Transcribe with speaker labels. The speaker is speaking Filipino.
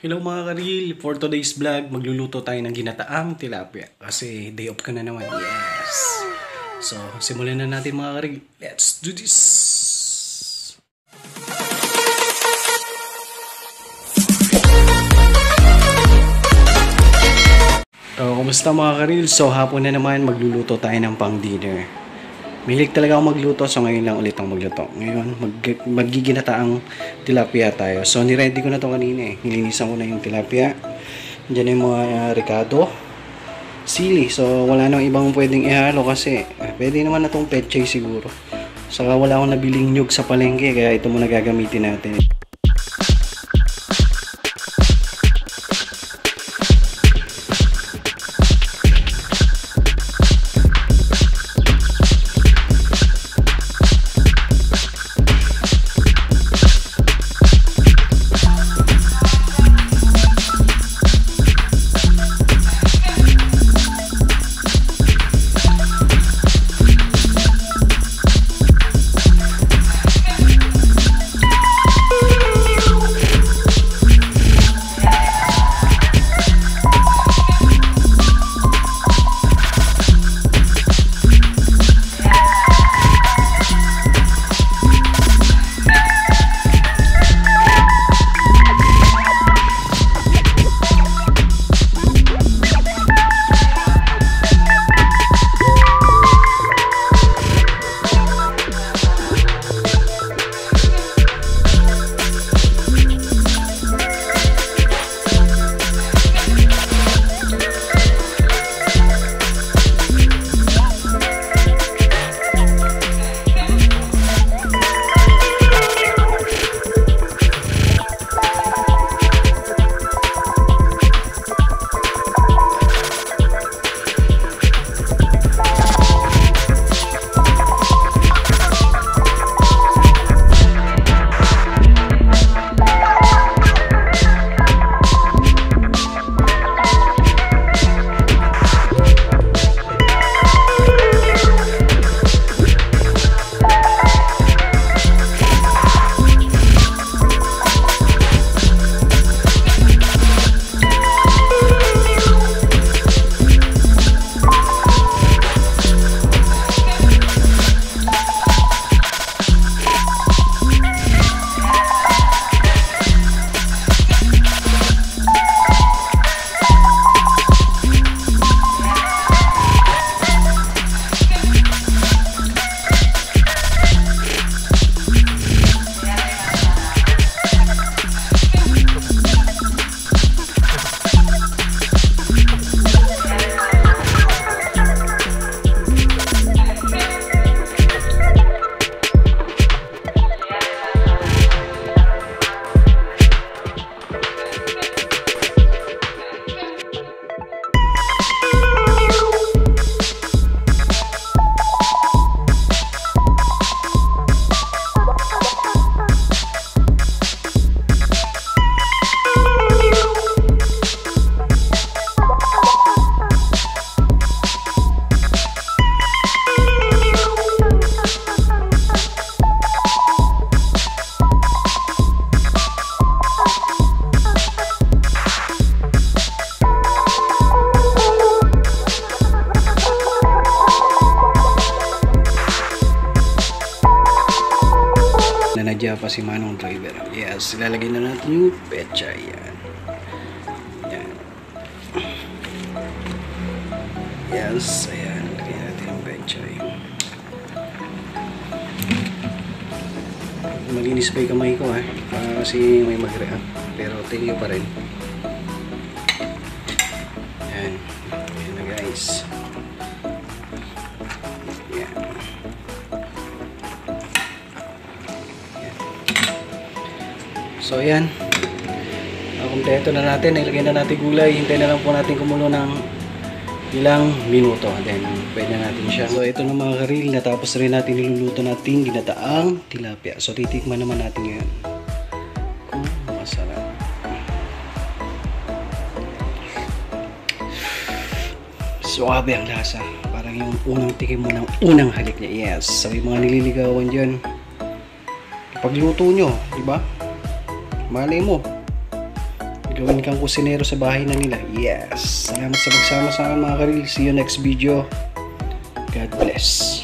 Speaker 1: Hello mga karil, for today's vlog, magluluto tayo ng ginataang tilapia. Kasi day off ka na naman, yes! So, simulan na natin mga karil. Let's do this! Kumusta mga karil? So, hapon na naman, magluluto tayo ng pang dinner. Milig talaga ako magluto, so ngayon lang ulit ako magluto. Ngayon, magiginataang tilapia tayo. So, niready ko na to kanina eh. Nilinisan ko na yung tilapia. Diyan yung mga ricado, sili. So, wala nang ibang pwedeng ihalo kasi pwede naman na tong pechay siguro. Saka wala akong nabiling nyug sa palengke, kaya ito muna gagamitin natin. Nanadya pa si Manong driver. Yes, ilalagay na natin yung pechay. Yan. Yan. Yes, ayan. Lagay natin yung pechay. Malinis pa yung kamay ko kasi may mag-react. Pero tingin pa rin. Yan. Yan na guys. So ayan, kompleto na natin, ilagay na natin gulay, hintay na lang po natin kumulo ng ilang minuto, then pwede na natin siya. So ito na mga karil, natapos rin natin niluluto natin ginataang tilapia. So titikman naman natin ngayon kung masarap. Suabe ang lasa, parang yung unang tikim mo ng unang halik niya. Yes, sabi mga nililigawan dyan, pagluto nyo, diba? Malay mo, Gawin kang kusinero sa bahay na nila. Yes! Salamat sa pagsama sa akin mga karil. See you next video. God bless.